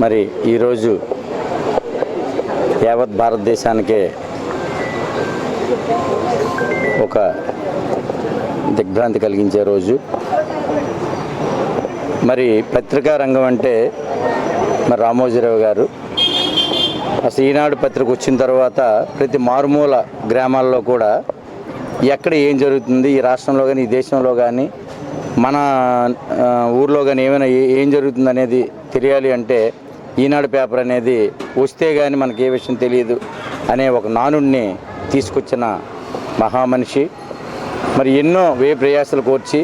మరి ఈరోజు యావత్ భారతదేశానికే ఒక దిగ్భ్రాంతి కలిగించే రోజు. మరి పత్రికా రంగం అంటే మరి రామోజీరావు గారు అసలు ఈనాడు పత్రిక వచ్చిన తర్వాత ప్రతి మారుమూల గ్రామాల్లో కూడా ఎక్కడ ఏం జరుగుతుంది, ఈ రాష్ట్రంలో కానీ ఈ దేశంలో కానీ మన ఊర్లో కానీ ఏమైనా ఏం జరుగుతుంది అనేది తెలియాలి అంటే ఈనాడు పేపర్ అనేది వస్తే కానీ మనకి ఏ విషయం తెలియదు అనే ఒక నానుడిని తీసుకొచ్చిన మహామనిషి. మరి ఎన్నో ప్రయాసాలు కోర్చి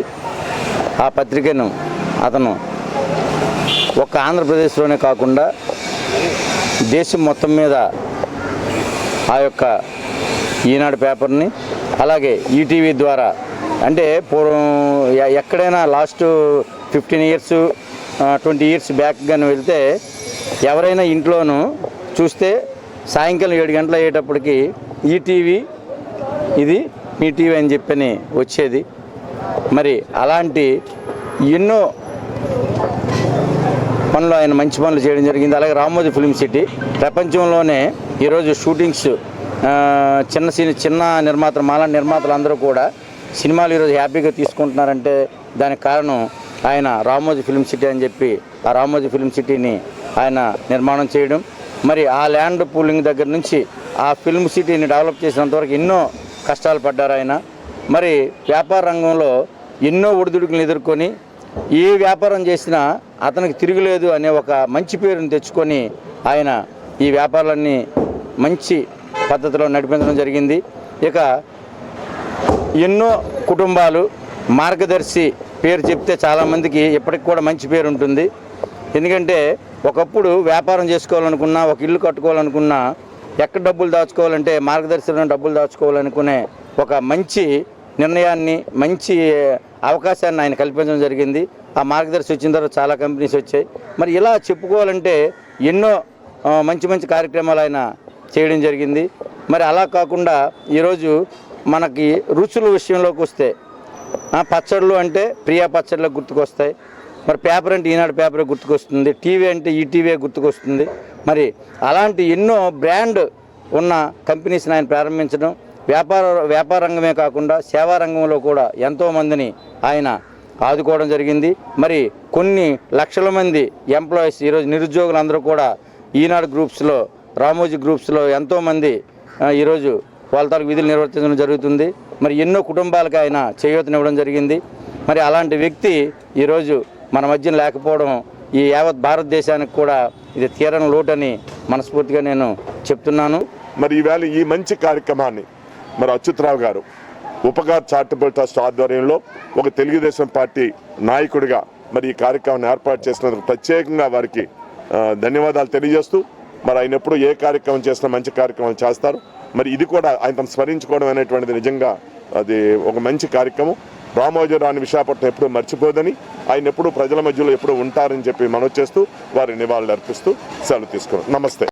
ఆ పత్రికను అతను ఒక్క ఆంధ్రప్రదేశ్లోనే కాకుండా దేశం మొత్తం మీద ఆ యొక్క ఈనాడు పేపర్ని అలాగే ఈటీవీ ద్వారా అంటే పూర్వం ఎక్కడైనా లాస్ట్ 15 years 20 years బ్యాక్ కానీ వెళ్తే ఎవరైనా ఇంట్లోనూ చూస్తే సాయంకాలం 7 గంటలు అయ్యేటప్పటికి ఈటీవీ ఇది మీ టీవీ అని చెప్పని వచ్చేది. మరి అలాంటి ఎన్నో పనులు ఆయన మంచి పనులు చేయడం జరిగింది. అలాగే రామోజీ ఫిల్మ్ సిటీ ప్రపంచంలోనే ఈరోజు షూటింగ్స్ చిన్న నిర్మాతలు మాలాంటి నిర్మాతలు అందరూ కూడా సినిమాలు ఈరోజు హ్యాపీగా తీసుకుంటున్నారంటే దానికి కారణం ఆయన రామోజీ ఫిల్మ్ సిటీ అని చెప్పి ఆ రామోజీ ఫిల్మ్ సిటీని ఆయన నిర్మాణం చేయడం. మరి ఆ ల్యాండ్ పూలింగ్ దగ్గర నుంచి ఆ ఫిల్మ్ సిటీని డెవలప్ చేసినంతవరకు ఎన్నో కష్టాలు పడ్డారు ఆయన. మరి వ్యాపార రంగంలో ఎన్నో ఒడిదుడుకులను ఎదుర్కొని ఏ వ్యాపారం చేసినా అతనికి తిరుగులేదు అనే ఒక మంచి పేరుని తెచ్చుకొని ఆయన ఈ వ్యాపారాలన్నీ మంచి పద్ధతిలో నడిపించడం జరిగింది. ఇక ఎన్నో కుటుంబాలు మార్గదర్శి పేరు చెప్తే చాలామందికి ఇప్పటికి కూడా మంచి పేరు ఉంటుంది. ఎందుకంటే ఒకప్పుడు వ్యాపారం చేసుకోవాలనుకున్నా, ఒక ఇల్లు కట్టుకోవాలనుకున్నా, ఎక్కడ డబ్బులు దాచుకోవాలంటే మార్గదర్శిలో డబ్బులు దాచుకోవాలనుకునే ఒక మంచి నిర్ణయాన్ని, మంచి అవకాశాన్ని ఆయన కల్పించడం జరిగింది. ఆ మార్గదర్శి వచ్చిన తర్వాత చాలా కంపెనీస్ వచ్చాయి. మరి ఇలా చెప్పుకోవాలంటే ఎన్నో మంచి కార్యక్రమాలు ఆయన చేయడం జరిగింది. మరి అలా కాకుండా ఈరోజు మనకి రుచుల విషయంలోకి వస్తే పచ్చళ్ళు అంటే ప్రియా పచ్చళ్ళకు గుర్తుకొస్తాయి. మరి పేపర్ అంటే ఈనాడు పేపర్ గుర్తుకొస్తుంది, టీవీ అంటే ఈటీవీ గుర్తుకొస్తుంది. మరి అలాంటి ఎన్నో బ్రాండ్ ఉన్న కంపెనీస్ని ఆయన ప్రారంభించడం, వ్యాపార రంగమే కాకుండా సేవా రంగంలో కూడా ఎంతోమందిని ఆయన ఆదుకోవడం జరిగింది. మరి కొన్ని లక్షల మంది ఎంప్లాయీస్ ఈరోజు నిరుద్యోగులందరూ కూడా ఈనాడు గ్రూప్స్లో, రామోజీ గ్రూప్స్లో ఎంతోమంది ఈరోజు వాళ్ళ తాలూకు విధులు నిర్వర్తించడం జరుగుతుంది. మరి ఎన్నో కుటుంబాలకు ఆయన చేయూతనివ్వడం జరిగింది. మరి అలాంటి వ్యక్తి ఈరోజు మన మధ్యన లేకపోవడం ఈ యావత్ భారతదేశానికి కూడా ఇది తీరని లోటని మనస్ఫూర్తిగా నేను చెప్తున్నాను. మరి ఈవేళ ఈ మంచి కార్యక్రమాన్ని మరి అచ్యుతరావు గారు ఉపకార్ చారిటబుల్ ట్రస్ట్ ఆధ్వర్యంలో ఒక తెలుగుదేశం పార్టీ నాయకుడిగా మరి ఈ కార్యక్రమాన్ని ఏర్పాటు చేసినందుకు ప్రత్యేకంగా వారికి ధన్యవాదాలు తెలియజేస్తూ, మరి ఆయన ఎప్పుడు ఏ కార్యక్రమం చేసినా మంచి కార్యక్రమాలు చేస్తారు. మరి ఇది కూడా ఆయన స్మరించుకోవడం అనేటువంటిది నిజంగా అది ఒక మంచి కార్యక్రమం. రామోజీరావుని విశాఖపట్నం ఎప్పుడూ మర్చిపోదని, ఆయన ఎప్పుడూ ప్రజల మధ్యలో ఎప్పుడూ ఉంటారని చెప్పి మనవి చేస్తూ వారి నివాళులు అర్పిస్తూ సెలవు తీసుకున్నాం. నమస్తే.